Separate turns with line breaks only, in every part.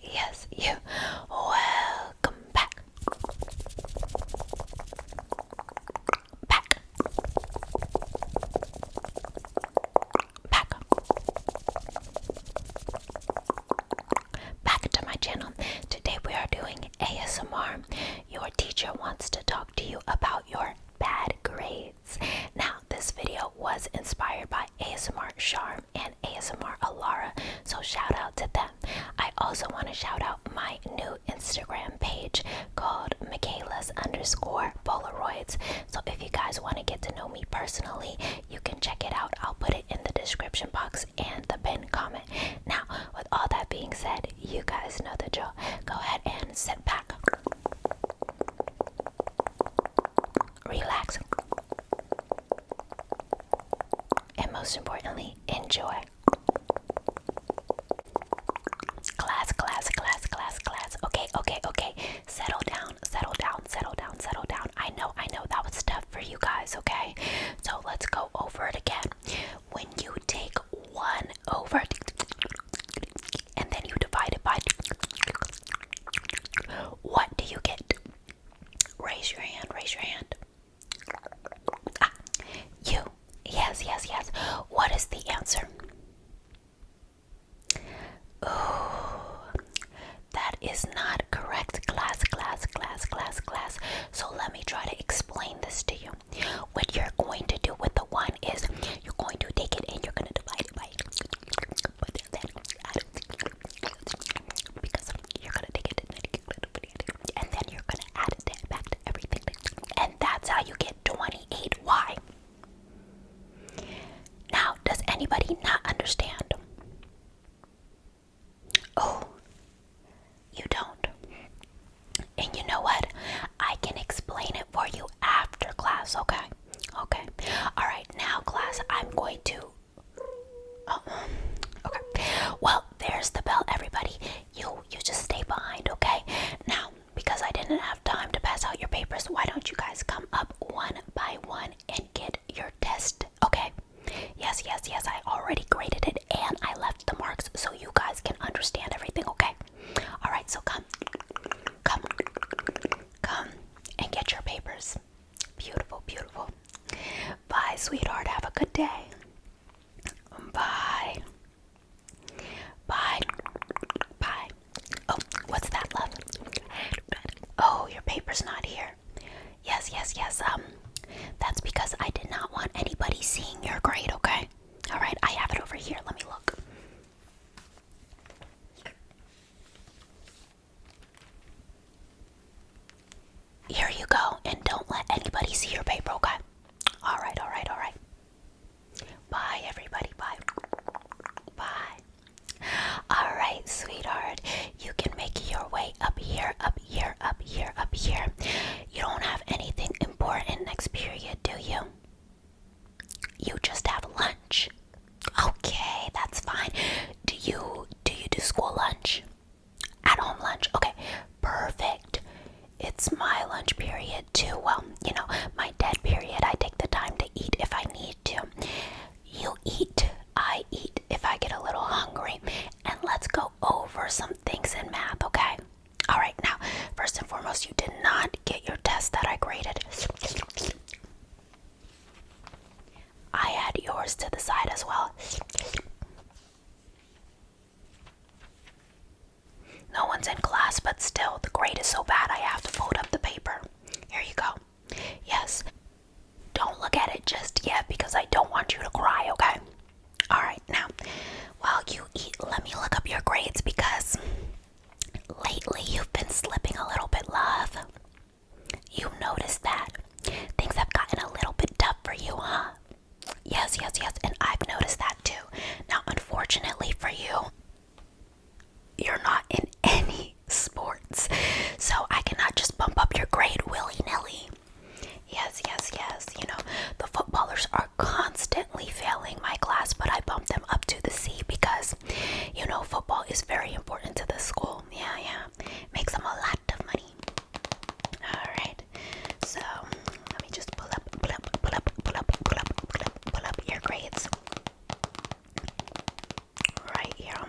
yes, you. Welcome back. Back. Back to my channel. Today we are doing ASMR. Your teacher wants to talk to you about your bad grades. Now, this video was inspired by ASMR Charm and ASMR Alara, so shout out to them. I also want to shout out my new Instagram page called Makayla's_Polaroids. So if you guys want to get to know me personally, you can check it out. I'll put it in the description box and the pinned comment. Now, with all that being said, you guys know the drill. Go ahead and sit back. Relax. And most importantly, enjoy. Class. Okay. Settle down. I know that was tough for you guys, okay? So let's go over it again. When you take 1 over and then you divide it by, what do you get? Raise your hand. You. Yes. What is the answer? That is not correct, class. So let me try to explain this to you. What you're going to do with the 1 is you're going to take it and you're going to divide it by, because you're going to take it and then you're going to add it back to everything. And that's how you get 28. Why? Now, does anybody not understand? Oh, you don't. And you know what? I can explain it for you after class, okay? Alright, now class, I'm going to... okay. Well, there's the bell, everybody. You just stay behind, okay? Now, because I didn't have time to pass out your papers, why don't you guys come up one by one and get your test, okay? Yes, I already graded it and I left the marks so you guys can understand everything, okay? Alright, so come and get your papers. Beautiful. Bye, sweetheart. Have a good day. Bye. Oh, what's that, love? Oh, your paper's not here. Yes. That's because I did not want anybody seeing your grade, okay? Alright, I have it over here. Let me look. Here you go, and don't let anybody see your paper, okay? Alright. Bye, everybody. Bye. Alright, sweetheart. You can make your way up here. You don't have anything important next period, do you? You just have lunch. Okay, that's fine. Do you do school lunch? At home lunch? Okay, perfect. It's my lunch period too. Well, my dead period, I take the time to eat if I need to. You eat, I eat if I get a little hungry. And let's go over some things in math, okay? Alright, now, first and foremost, you did not get your test that I graded. I had yours to the side as well. No one's in class, but still, the grade is so bad I have to fold up the paper. Here you go. Yes. Don't look at it just yet because I don't want you to cry, okay? Alright, now, while you eat, let me look up your grades because lately you've been slipping a little bit, love. You noticed that. Things have gotten a little bit tough for you, huh? Yes, and I've noticed that too. Now, unfortunately for you, you're not in any sports, so I cannot just bump up your grade willy-nilly. Yes. The footballers are constantly failing my class, but I bumped them up to the C because, football is very important to the school. Yeah. Makes them a lot of money. Alright, so let me just pull up your grades right here on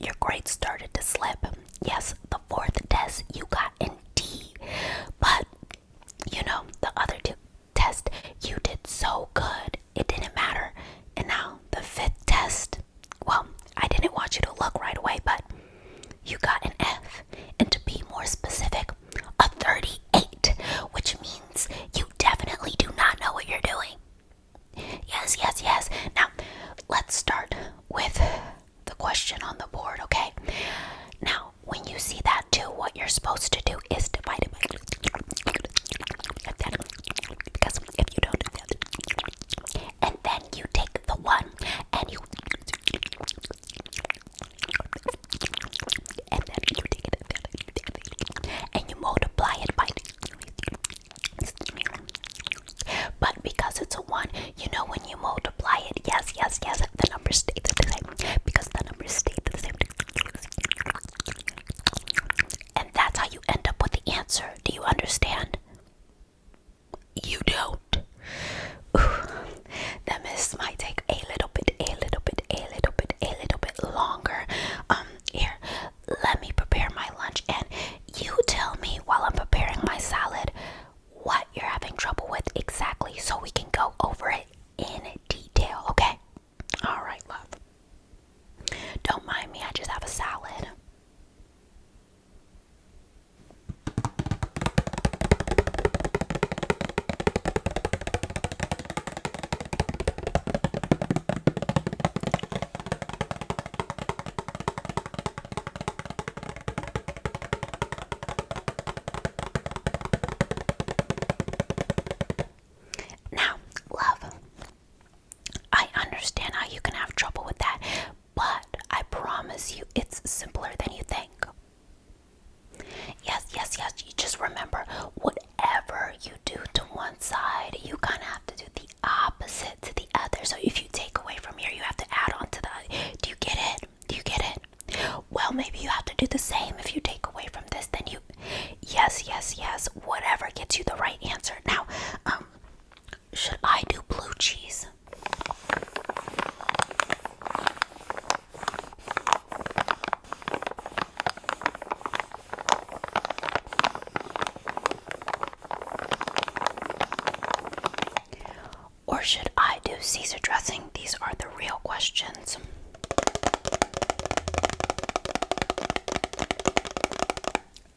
your grades started to slip. Yes, the fourth test you got an D. But, you know, the other two tests, you did so good. It didn't matter. And now, the fifth test, well, I didn't want you to look right away, but you got an F. And to be more specific, a 38, which means you definitely do not know what you're doing. Yes, yes, yes. Now, let's start with the question on the board, okay? Now, when you see that 2, what you're supposed to do is divide it by, because if you don't do that, and then you take the 1 and you, and then you take it and you multiply it by, but because it's a 1, you know when you multiply it, yes, yes, yes, the number stays the same, because the number stays the same. And that's how you end up with the answer. Do you understand? You don't. That miss might take a little bit longer. Here, let me prepare my lunch, and you tell me while I'm preparing my salad what you're having trouble with exactly, so we can go over it in detail, okay? All right, love. Don't mind me, I just have a salad. Now, love, I understand how you can have trouble with that, but I promise you it's simpler than you think. Yes, yes, yes, you just remember, whatever you do to one side, you kind of have to do the opposite to the other. So if you take away from here, you have to add on to the other. Do you get it? Do you get it? Well, maybe you have to do the same. If you take away from this, then you, yes, yes, yes, whatever gets you the right answer. Now, should I do blue cheese? Or should I do Caesar dressing? These are the real questions.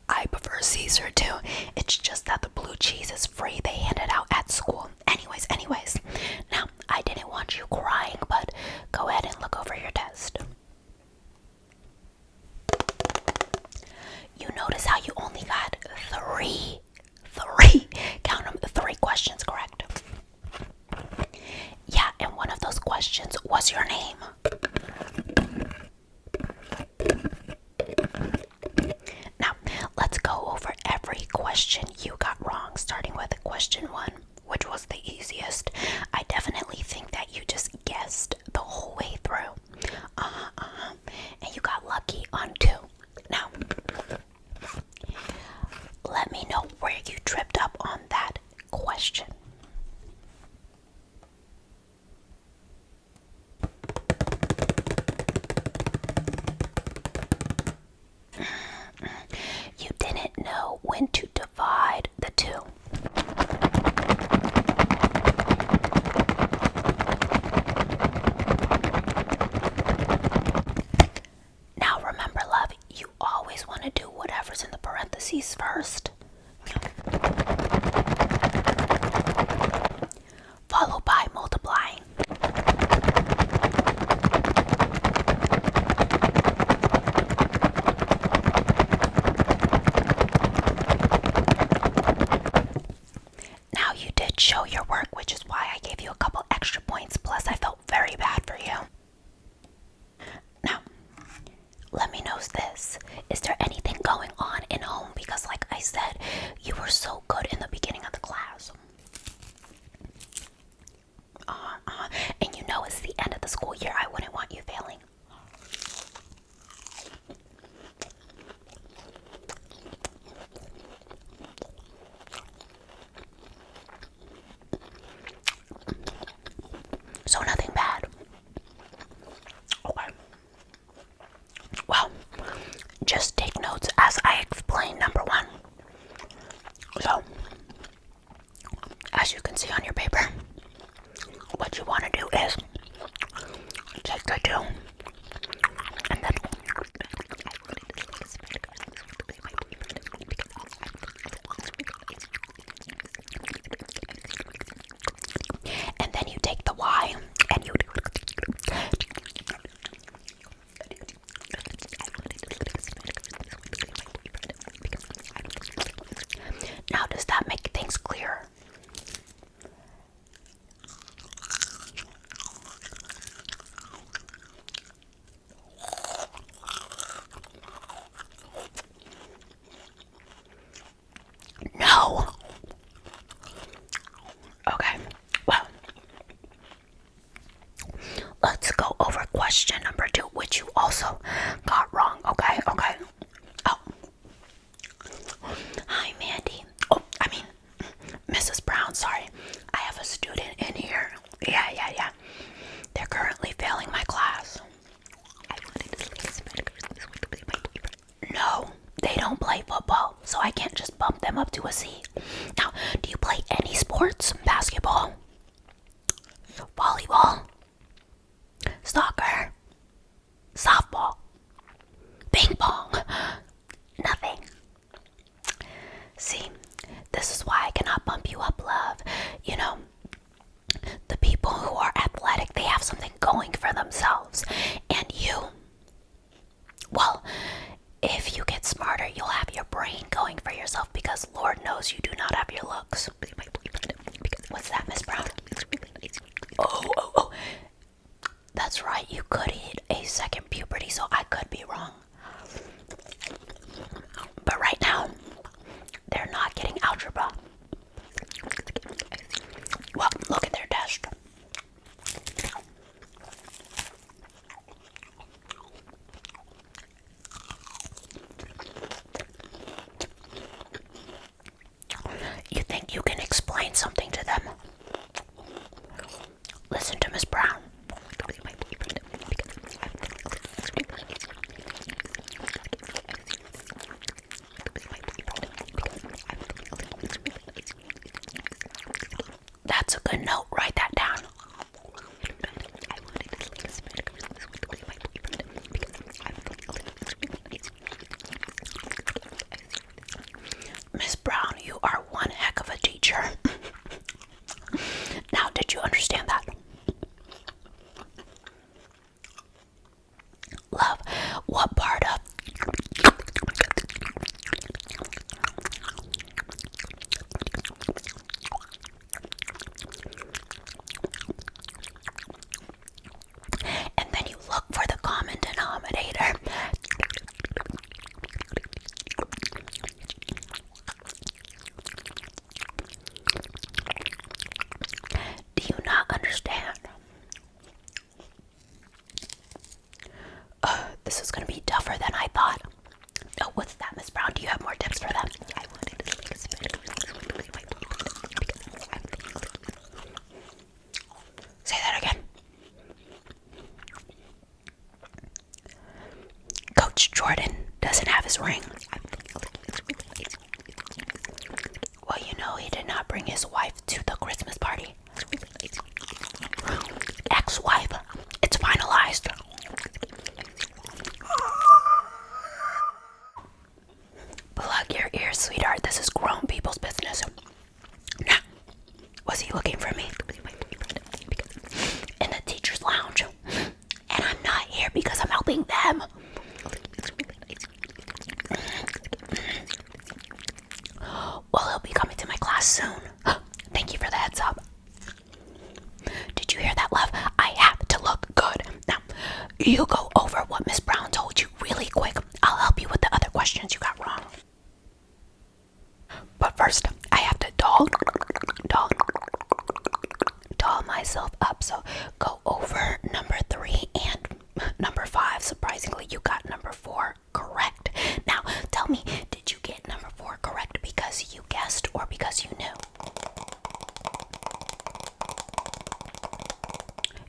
I prefer Caesar too. It's just that the blue cheese is free. They hand it out at school. Anyways. Now, I didn't want you crying, but go ahead and look over your test. You notice how you only got three, count them, 3 questions correct. Yeah, and one of those questions was your name. Now, let's go over every question you got wrong, starting with question 1, which was the easiest. I definitely think that you just guessed the whole way through. And you got lucky on 2. Now, let me know where you tripped up on that question. You didn't know when to divide the 2. Now remember, love, you always want to do whatever's in the parentheses first. Followed by multiplying. Now you did show your work, which is why I gave you a couple extra points, plus I felt very bad for you. Now, let me know this. Is there anything going on in home? Because like I said, you were so good in the beginning of the class. And you know it's the end of the school year. I wouldn't want you failing. So nothing bad. Okay. Well, just take notes as I explain number 1. So, as you can see on your paper, what you want to do is take the 2 and then you take the Y and you now, does that make things clearer? No. Okay, well, let's go over question number 2, which you also got wrong. Okay. Oh. Hi, Mandy. Oh, I mean, Mrs. Brown, sorry. I have a student in here. Yeah. They're currently failing my class. No, they don't play football, so I can't just bump them up to a C. Now, do you play any sports? Basketball? Volleyball? Soccer? Softball? Ping pong? Nothing. See, this is why I cannot bump you up, love. You know, the people who are athletic, they have something going for themselves. And you, well, if you get smarter, you'll have your brain going for yourself because Lord knows you do not have your looks. What's that, Miss Brown? Oh. That's right, you could hit a second puberty, so I could be wrong. But right now, they're not getting algebra. Well, look at their test. You think you can explain something to them? Listen to Miss Brown. That's a good note. Write that down. Miss Brown, you are one heck of a teacher. Now, did you understand that? Love, what part of and then you look for the common denominator. Do you not understand? This is going to be tougher than I thought. Oh, what's that, Miss Brown? Do you have more tips for them? Say that again. Coach Jordan doesn't have his ring. Well, you know, he did not bring his wife to the Christmas party. Ex-wife. It's finalized. Plug your ears, sweetheart. This is grown people's business. Now, was he looking for me? In the teacher's lounge. And I'm not here because I'm helping them. Well, he'll be coming to my class soon. Thank you for the heads up. Did you hear that, love? I have to look good. Now, you go over what Miss Brown told you really quick. I'll help you with the other questions you got wrong. But first, I have to doll myself up. So go over number 3 and number 5. Surprisingly, you got number 4 correct. Now, tell me, did you get number 4 correct because you guessed or because you knew?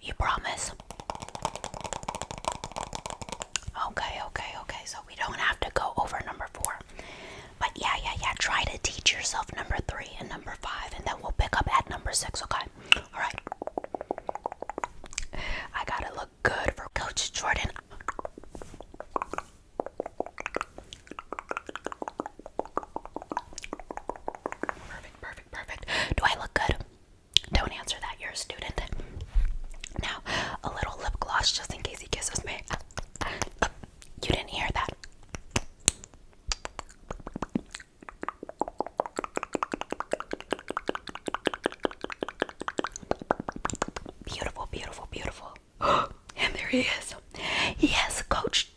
You promise? yourself number 3 and number 5, and then we'll pick up at number 6, okay? Alright. I gotta look good for Coach Jordan. Perfect. Do I look good? Don't answer that, you're a student. Now, a little lip gloss just in case he kisses me. You didn't hear that. Beautiful. And there he is. Yes, Coach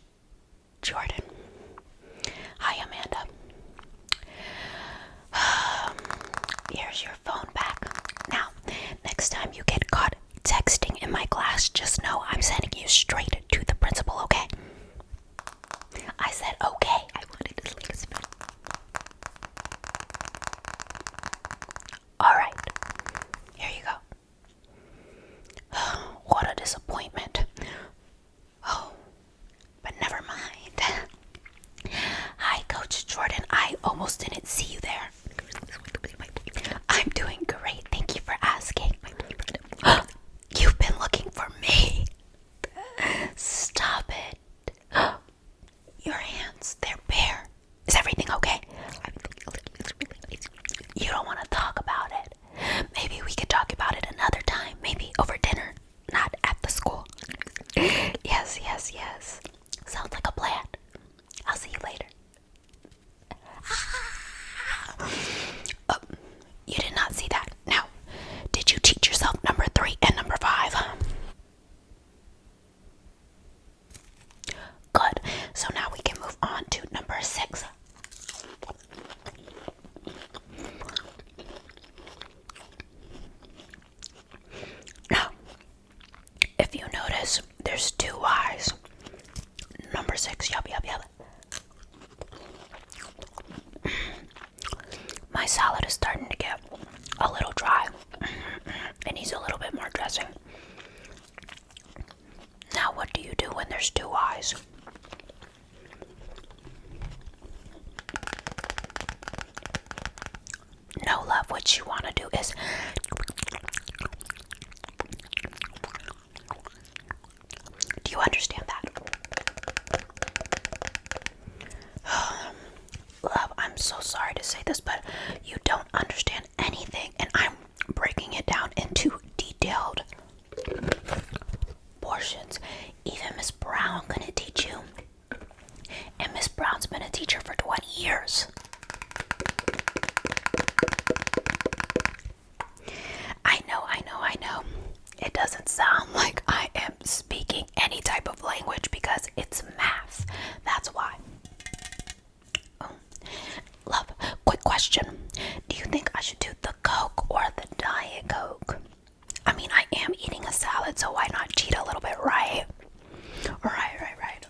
Jordan. Hi, Amanda. Here's your phone back. Now, next time you get caught texting in my class, just know I'm sending you straight to the principal, okay? I said okay. I wanted to leave a spell. Alright. Here you go. What a disappointment. Oh, but never mind. Hi, Coach Jordan. I almost didn't see you there. I'm doing great. Thank you for asking. You've been looking for me. Stop it. Your hands, they're bare. Is everything okay? You don't want to talk about it. Maybe we could talk about it another time. Maybe over dinner. Not at the school. Yes. Sounds like a plan. I'll see you later. You did not see that. Now, did you teach yourself number 3 and number 5? Good. So now we can move on to number 6. Now, if you notice, there's 2 Y's. Number 6, yup. My salad is starting to get a little dry. It needs a little bit more dressing. Now, what do you do when there's 2 Y's? No, love, what you want to do is do you understand that? Love, I'm so sorry to say this, but you don't understand anything, and I'm breaking it down into detailed portions. Even Miss Brown couldn't teach you, and Miss Brown's been a teacher for 20 years. I know. It doesn't sound like I am speaking any type of language because it's math. That's why. Love, quick question. Do you think I should do the Coke or the Diet Coke? I mean, I am eating a salad, so why not cheat a little bit, right? Right.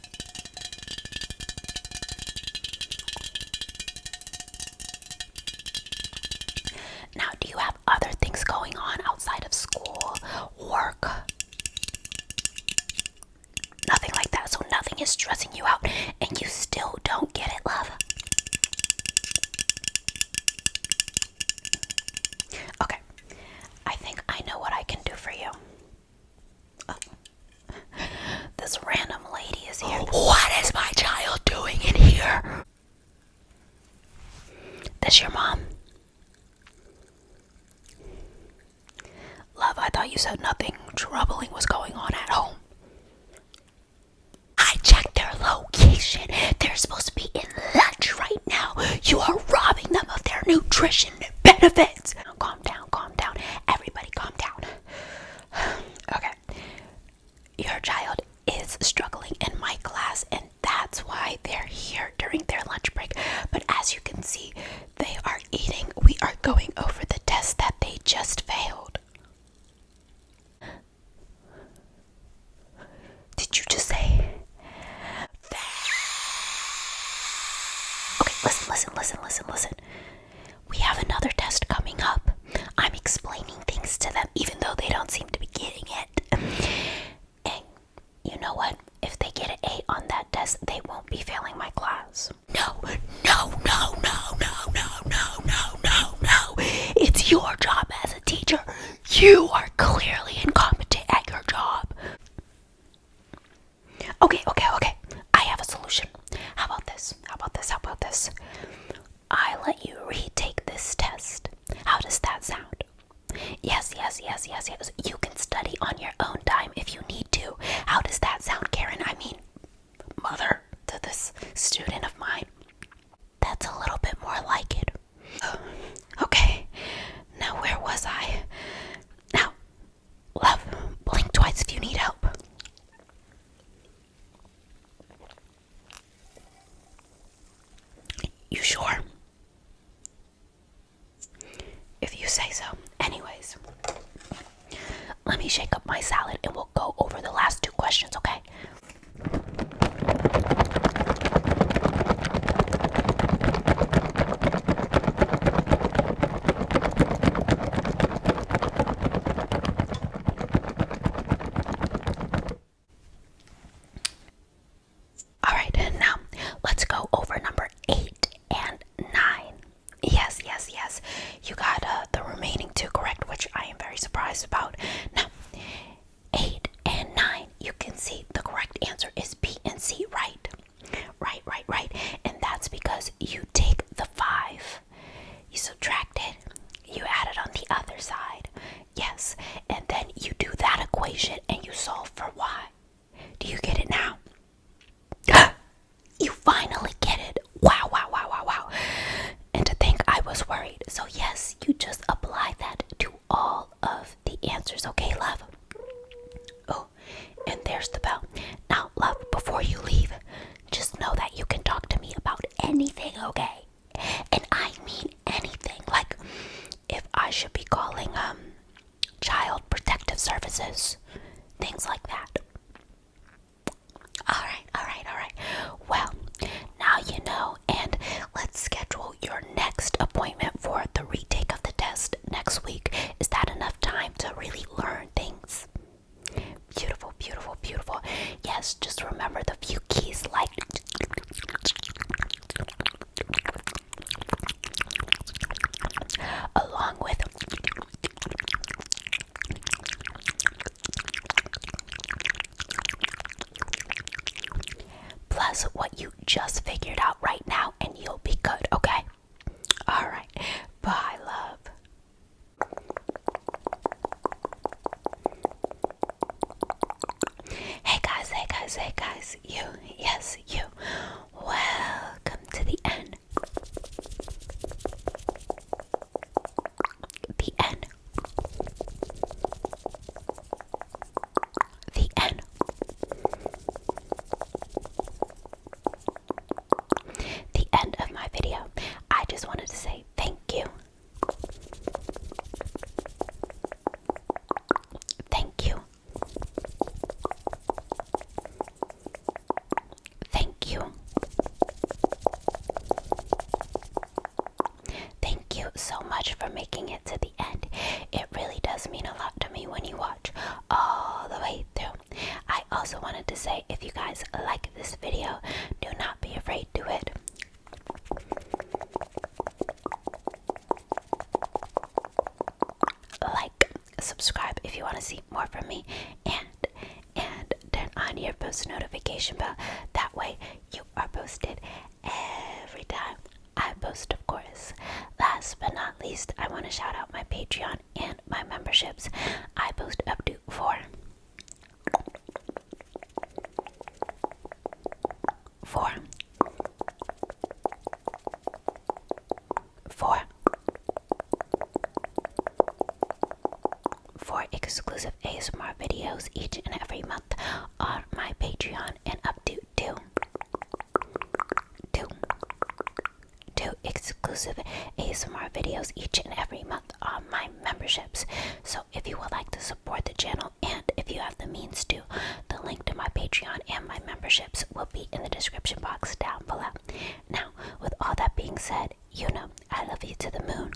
Now, do you have other things going on outside of school, work? Nothing like that, so nothing is stressing you out, and you still don't get it, love? Okay, I think I know what I can do for you. This random lady is here. What is my child doing in here? This your mom? Love, I thought you said nothing troubling was going on at home. I checked their location. They're supposed to be in lunch right now. You are robbing them of their nutrition benefits. Now, calm down. Everybody calm down. Okay. Your child is struggling in my class, and that's why they're here during their lunch break. But as you can see, they are eating. We are going over the test that they just failed. Did you just say? Okay, listen. We have another test coming up. I'm explaining things to them even though they don't seem to be getting it. And you know what? If they get an A on that test, they won't be failing my class. No. let you retake this test. How does that sound? Yes. You can study on your own time if you need to. How does that sound, Karen? I mean, mother to this student of mine. That's a little bit more like it. Okay, now where was I? Now, love, blink twice if you need help. You sure? If you say so. Anyways, let me shake up my salad and we'll go over the last 2 questions, okay? Alright, now let's go over number 8 and 9. Yes. You got the remaining 2 correct, which I am very surprised about. Now, 8 and 9, you can see the correct answer is B and C, right? Right. And that's because you take the 5, you subtract it, you add it on the other side. Yes, and then you do that equation and you solve for Y. Do you get it now? You finally get it. Wow. And to think I was worried. So yes, you just apply that to all of the answers, okay, love? Oh, and there's the bell. Now, love, before you leave, just know that you can talk to me about anything, okay? And I mean anything. Like, if I should be calling, Child Protective Services, things like that. Alright. Well, now you know, and let's schedule your next appointment for the retake of the test next week. Is that enough time to really learn things? Beautiful. Yes, just remember the few keys like along with plus what you just figured out right now, and you'll be good, okay? Alright, bye, love. Hey guys, you. Welcome to the end. The end. The end of my video. I just wanted to say thank you. Thank you. Thank you. Thank you so much for making it to the end. It really does mean a lot to me when you watch all the way through. I also wanted to say, if you guys like this video, do not be afraid to hit like, subscribe if you want to see more from me, and turn on your post notification bell. That way you are posted every time I post, of course. Last but not least, I want to shout out my Patreon and my memberships. I post up to 4 exclusive ASMR videos each and every month on my Patreon, and up to 2 exclusive ASMR videos each and every month on my memberships. So if you would like to support the channel, and if you have the means to, the link to my Patreon and my memberships will be in the description box down below. Now, with all that being said, you know I love you to the moon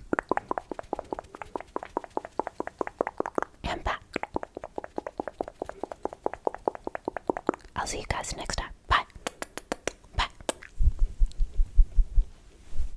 and back. I'll see you guys next time.